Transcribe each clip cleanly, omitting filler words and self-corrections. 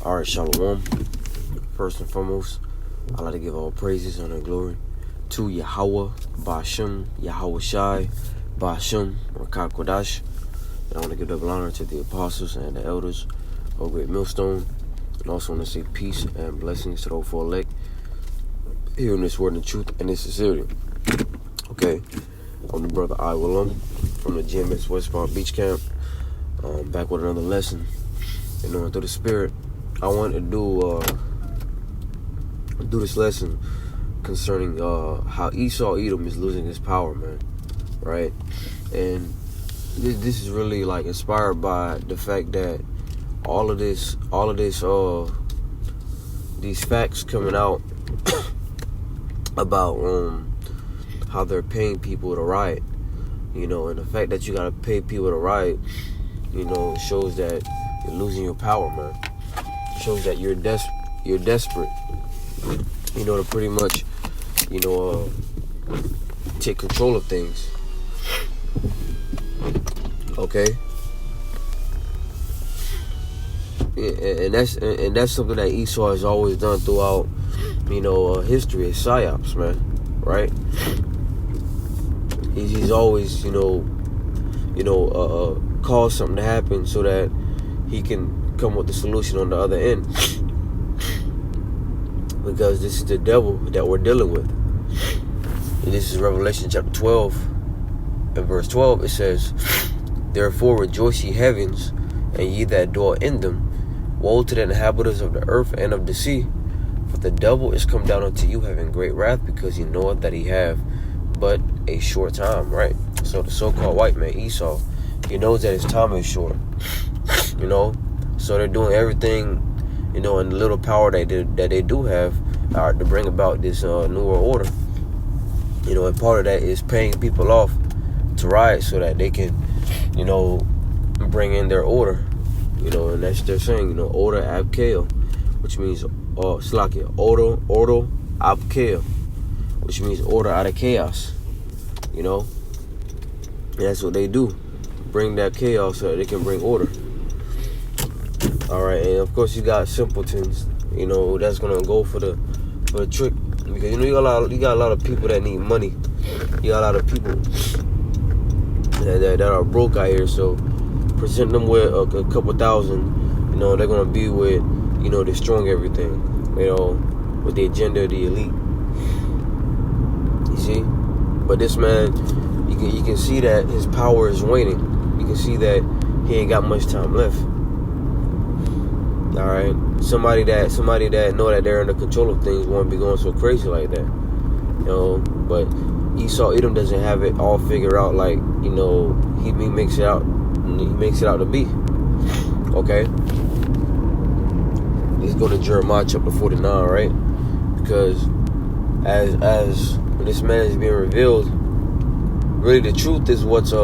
Alright, Shalom. First and foremost, I'd like to give all praises, honor, and glory to Yahweh, Ba'ashem, Yahweh Shai, Ba'ashem, or Kodash. And I want to give double honor to the apostles and the elders of Great Millstone. And also want to say peace and blessings to those for elect, hearing this word in truth and in sincerity. Okay, I'm the brother I Willem from the GMS West Palm Beach Camp. Back with another lesson. And knowing through the Spirit, I want to do this lesson concerning how Esau Edom is losing his power, man. Right? And this is really like inspired by the fact that all of this these facts coming out about how they're paying people to riot, and the fact that you gotta pay people to riot, shows that you're losing your power, man. It shows that you're desperate, to pretty much, take control of things. Okay. And that's something that Esau has always done throughout, history. Is psyops, man. Right? He's always, cause something to happen so that he can come with the solution on the other end. Because this is the devil that we're dealing with. And this is Revelation chapter 12 and verse 12. It says, "Therefore rejoice, ye heavens, and ye that dwell in them. Woe to the inhabitants of the earth and of the sea, for the devil is come down unto you, having great wrath, because he knoweth that he have but a short time." Right? So the so-called white man, Esau, he knows that his time is short. So they're doing everything, in the little power that they do have, to bring about this new world order. And part of that is paying people off to riot so that they can, bring in their order. And that's they're saying, order abkeo, which means slakia, ordo abkeo, which means order out of chaos. And that's what they do, bring that chaos so that they can bring order. All right, and of course you got simpletons, that's gonna go for the trick, because you got a lot of people that need money. You got a lot of people that are broke out here. So present them with a couple thousand, they're gonna be with, destroying everything, with the agenda of the elite. You see, but this man, you can see that his power is waning. You can see that he ain't got much time left. All right, somebody that know that they're under control of things won't be going so crazy like that, But Esau Edom doesn't have it all figured out, like he makes it out. He makes it out to be. Okay, let's go to Jeremiah chapter 49, right? Because as this man is being revealed, really the truth is what's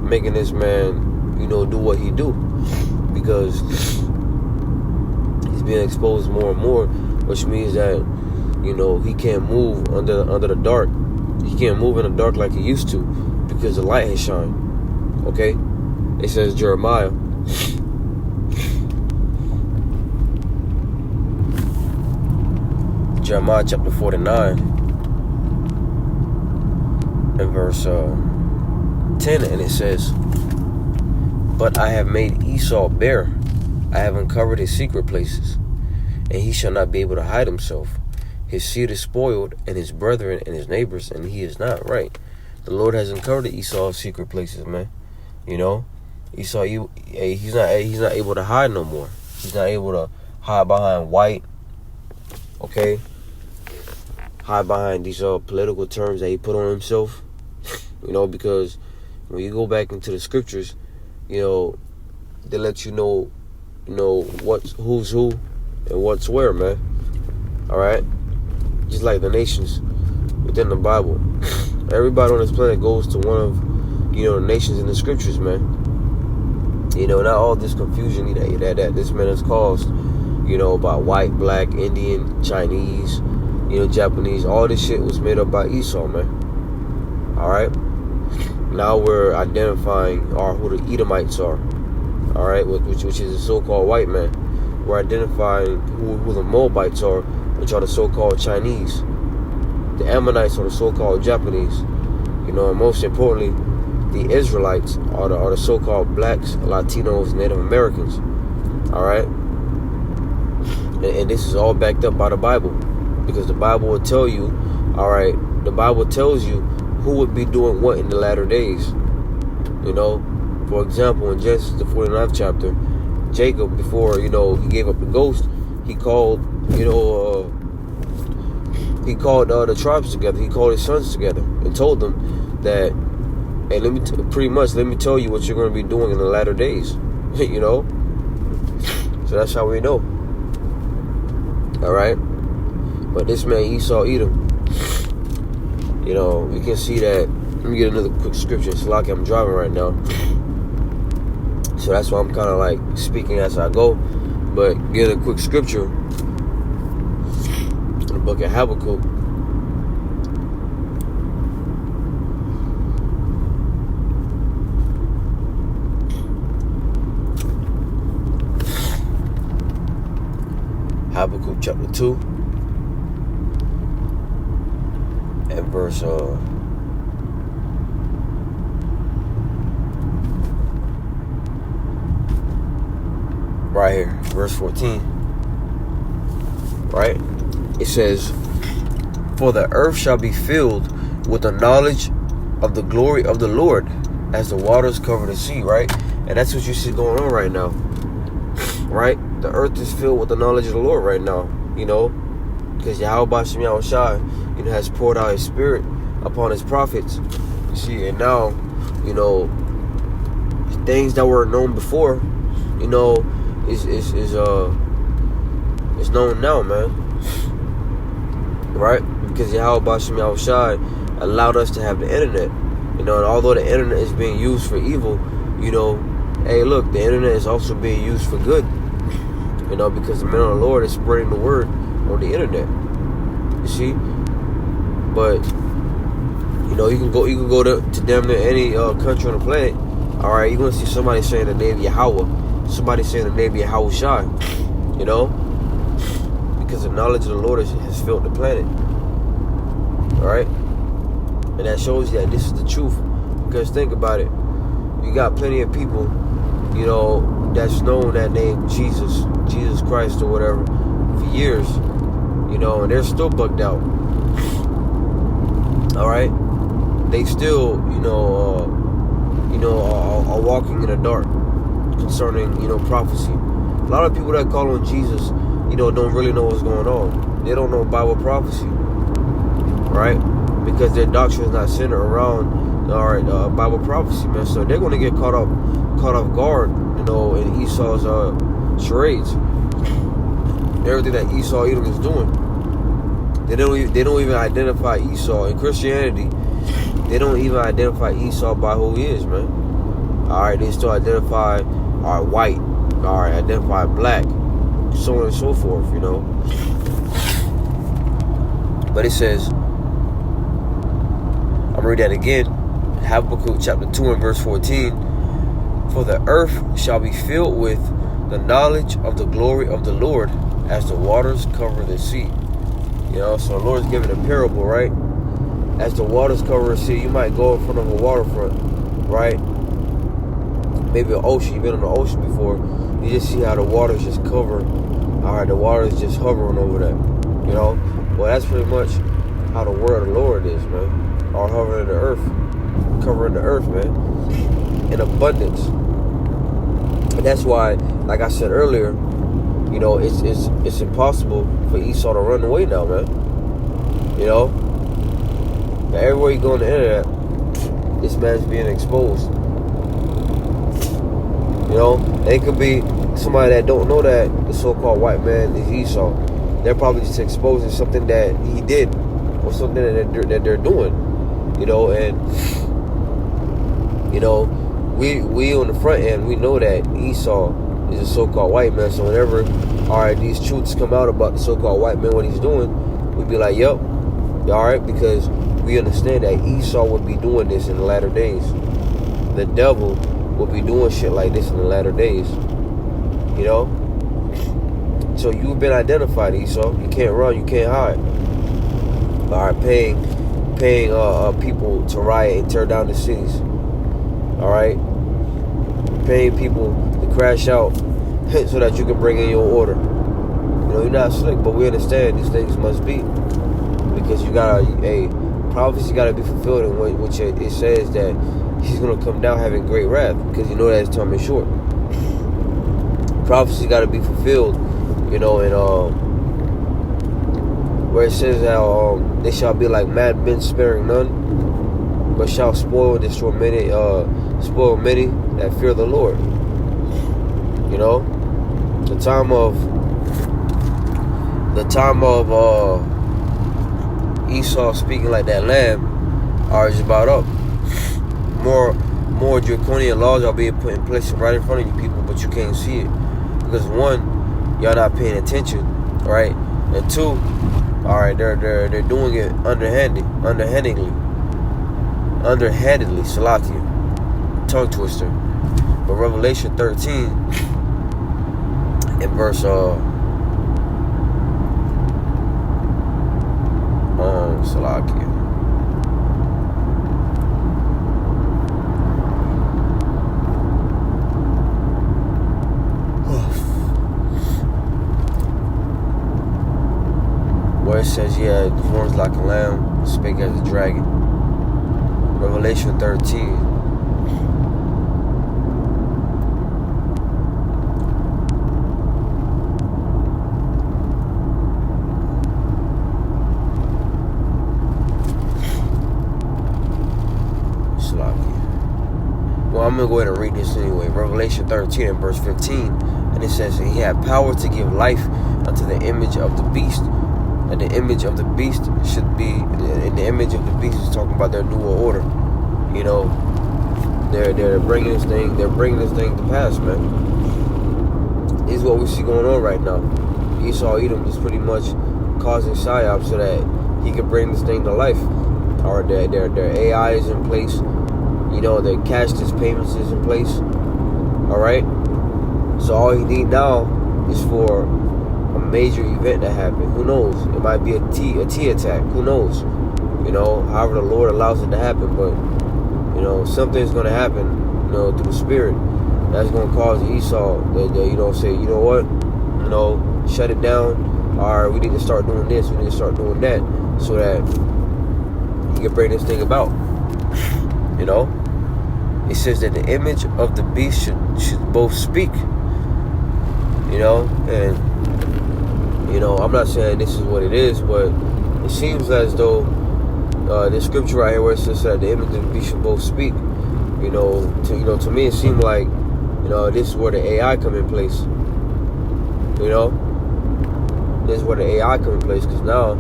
making this man, do what he do, because being exposed more and more, which means that he can't move under the dark. He can't move in the dark like he used to, because the light has shined. Okay, it says Jeremiah chapter 49 and verse 10, and it says, "But I have made Esau bare. I have uncovered his secret places, and he shall not be able to hide himself. His seed is spoiled, and his brethren and his neighbors, and he is not." Right? The Lord has uncovered Esau's secret places, man. Esau, he's not able to hide no more. He's not able to hide behind white. Okay, hide behind these political terms that he put on himself. Because when you go back into the scriptures, they let you know who's who and what's where, man. All right, just like the nations within the Bible. Everybody on this planet goes to one of the nations in the scriptures, man. Not all this confusion that this man has caused, about white, black, Indian, Chinese, Japanese. All this shit was made up by Esau, man. All right, now we're identifying who the Edomites are. All right, which is a so-called white man. we're identifying who the Moabites are, which are the so-called Chinese. The Ammonites are the so-called Japanese. You know, and most importantly, the Israelites are the so-called blacks, Latinos, Native Americans. All right? And this is all backed up by the Bible. Because the Bible will tell you, all right, the Bible tells you who would be doing what in the latter days. You know, for example, in Genesis, the 49th chapter, Jacob, before, you know, he gave up the ghost, he called, you know, the tribes together. He called his sons together and told them that, hey, let me tell you what you're going to be doing in the latter days. You know? So that's how we know. All right? But this man, Esau, Edom, you know, we can see that. Let me get another quick scripture. It's like I'm driving right now. So that's why I'm kind of like speaking as I go. But get a quick scripture in the book of Habakkuk. Habakkuk chapter 2 and verse right here, verse 14. Right? It says, "For the earth shall be filled with the knowledge of the glory of the Lord, as the waters cover the sea." Right? And that's what you see going on right now. Right? The earth is filled with the knowledge of the Lord right now. You know, because Yahweh Bashem Yahushai, you know, has poured out His Spirit upon His prophets. You see, and now, you know, things that were known before, you know, is known now, man. Right? Because Yahweh Bashem Yahushai allowed us to have the internet. You know, and although the internet is being used for evil, you know, hey, look, the internet is also being used for good. You know, because the man of the Lord is spreading the word on the internet. You see? But, you know, you can go to damn near any country on the planet. All right, you're going to see somebody saying the name Yahweh. Somebody saying the name Yahushai. You know? Because the knowledge of the Lord has filled the planet. All right? And that shows you that this is the truth. Because think about it. You got plenty of people, you know, that's known that name Jesus Christ or whatever for years, you know, and they're still bugged out. All right, they still, are walking in the dark concerning, you know, prophecy. A lot of people that call on Jesus, you know, don't really know what's going on. They don't know Bible prophecy, right? Because their doctrine is not centered around, Bible prophecy, man. So they're going to get caught off guard, you know, in Esau's charades. Everything that Esau Edom is doing. They don't even identify Esau in Christianity. They don't even identify Esau by who he is, man. All right, they still identify white, all right, identify black, so on and so forth, you know. But it says, I'm reading that again, Habakkuk chapter 2 and verse 14. "For the earth shall be filled with the knowledge of the glory of the Lord, as the waters cover the sea." You know, so the Lord's giving a parable, right? As the waters cover the sea, you might go in front of a waterfront, right? Maybe an ocean. You've been on the ocean before. You just see how the waters just cover. All right, the water's just hovering over that. You know, well, that's pretty much how the word of the Lord is, man. All hovering the earth, covering the earth, man, in abundance. And that's why, like I said earlier, you know, it's impossible for Esau to run away now, man. You know, everywhere you go on the internet, this man's being exposed. You know, it could be somebody that don't know that the so-called white man is Esau. They're probably just exposing something that he did or something that they're doing. You know, and you know, we on the front end, we know that Esau is a so-called white man. So whenever, all right, these truths come out about the so-called white man, what he's doing, we'd be like, yep, all right, because we understand that Esau would be doing this in the latter days. The devil will be doing shit like this in the latter days. You know? So you've been identified, Esau. You can't run, you can't hide. All right, paying people to riot and tear down the cities. All right, paying people to crash out so that you can bring in your order. You know, you're not slick, but we understand these things must be, because you got a prophecy got to be fulfilled, in which it says that he's going to come down having great wrath, because you know that his time is short. Prophecy got to be fulfilled, you know, and where it says how they shall be like mad men, sparing none, but shall spoil and destroy many that fear the Lord. You know, the time of Esau speaking like that lamb is about up. More draconian laws are being put in place right in front of you people, but you can't see it, because one, y'all not paying attention, right? And two, all right, they're doing it underhandedly, Salakia, tongue twister. But Revelation 13 in verse Salakia. Where it says, yeah, the horns like a lamb, spake as a dragon. Revelation 13. Well, I'm going to go ahead and read this anyway. Revelation 13 and verse 15. And it says, he had power to give life unto the image of the beast. And the image of the beast should be, and the image of the beast is talking about their new order. You know, they're bringing this thing to pass, man. This is what we see going on right now. Esau Edom is pretty much causing psyops so that he can bring this thing to life. Or their AI is in place. You know, their cashless payments is in place. Alright? So all he need now is for a major event to happen. Who knows? It might be a T attack. Who knows? You know, however the Lord allows it to happen. But, you know, something's going to happen, you know, through the Spirit. That's going to cause Esau to, you know, say, you know what? You know, shut it down. Or we need to start doing this. We need to start doing that. So that he can bring this thing about. You know? It says that the image of the beast should both speak. You know? And, you know, I'm not saying this is what it is, but it seems as though this scripture right here where it says that the image of the beast should both speak, to me it seemed like, you know, this is where the AI come in place. You know? This is where the AI come in place, because now,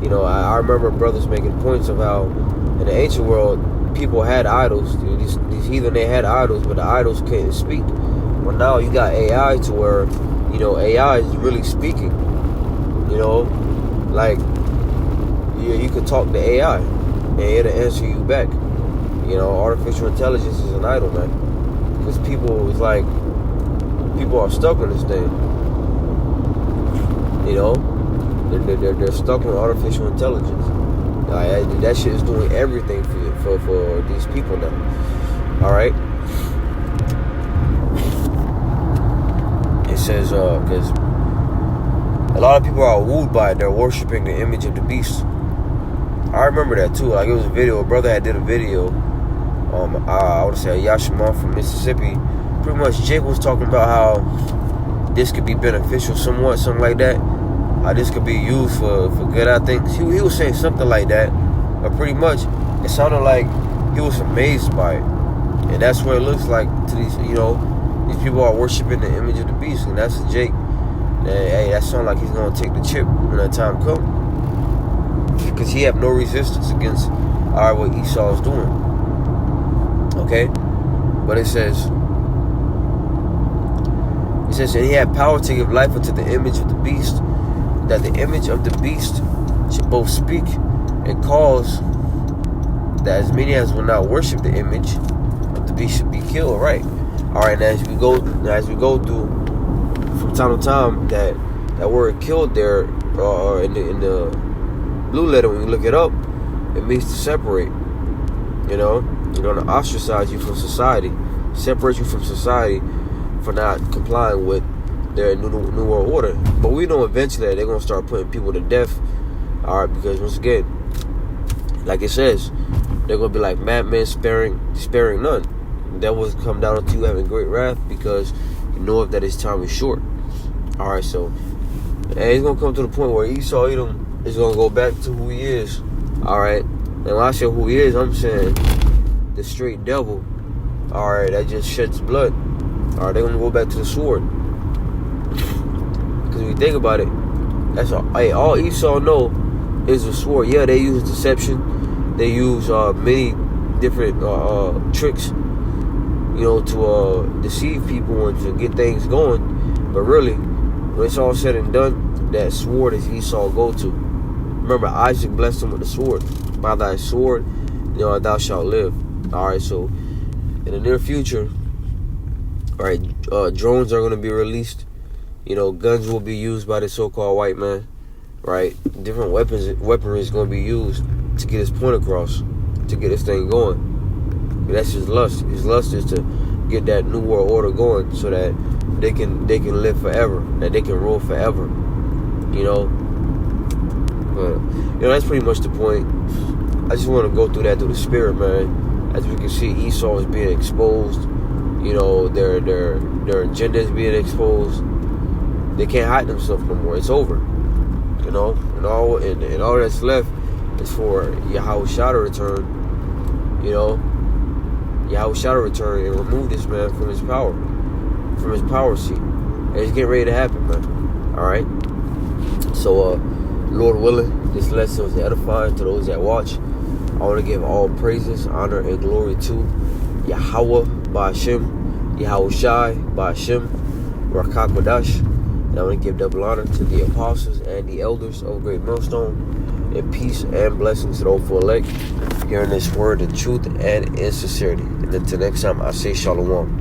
you know, I remember brothers making points of how in the ancient world people had idols. These heathen, they had idols, but the idols couldn't speak. Well, now you got AI to where, you know, AI is really speaking. You know, like, yeah, you could talk to AI and it'll answer you back. You know, artificial intelligence is an idol, man. Because people are stuck on this thing. You know, they're stuck on artificial intelligence. That shit is doing everything for these people now. All right. It says, because a lot of people are wooed by it. They're worshiping the image of the beast. I remember that too. Like, it was a video. A brother had did a video. I would say Yashima from Mississippi. Pretty much, Jake was talking about how this could be beneficial somewhat, something like that. How this could be used for good, I think. He was saying something like that. But pretty much, it sounded like he was amazed by it. And that's what it looks like to these, you know, these people are worshiping the image of the beast. And that's Jake. And, hey, that sounds like he's going to take the chip when that time comes. Because he have no resistance against what Esau is doing. Okay? But it says, and he had power to give life unto the image of the beast, that the image of the beast should both speak and cause that as many as will not worship the image of the beast should be killed. Right? All right. And as we go through from time to time, that That word killed there in the blue letter, when you look it up, it means to separate. You know, they're going to ostracize you from society, separate you from society for not complying with their new world order. But we know eventually that they're going to start putting people to death. All right, because once again, like it says, they're going to be like madmen, sparing none. That will come down to you having great wrath, because you know that his time is short. All right, so and it's going to come to the point where Esau Edom is going to go back to who he is. All right, and when I say who he is, I'm saying the straight devil. All right, that just sheds blood. All right, they're going to go back to the sword. Because if you think about it, that's all Esau know is the sword. Yeah, they use deception. They use many different tricks, you know, to deceive people and to get things going. But really, when it's all said and done, that sword is Esau go-to. Remember, Isaac blessed him with the sword. By thy sword, you know, thou shalt live. All right, so in the near future, all right, drones are going to be released. You know, guns will be used by the so-called white man. Right, different weaponry is going to be used to get his point across, to get this thing going. But that's his lust. His lust is to get that new world order going, so that they can live forever, that they can rule forever. You know, but you know, that's pretty much the point. I just want to go through that through the spirit, man. As we can see, Esau is being exposed. You know, their agenda is being exposed. They can't hide themselves no more. It's over. You know, and all that's left is for Yahushua to return. You know, Yahushua to return and remove this man from his power seat. And it's getting ready to happen, man. All right. So, Lord willing, this lesson was edifying to those that watch. I want to give all praises, honor, and glory to Yahweh Ba'Hashem, Yahushai Ba'Hashem, Rakak Wadash. And I want to give double honor to the apostles and the elders of Great Millstone, and peace and blessings to those for elect, hearing this word in truth and in sincerity. And until next time, I say shalom.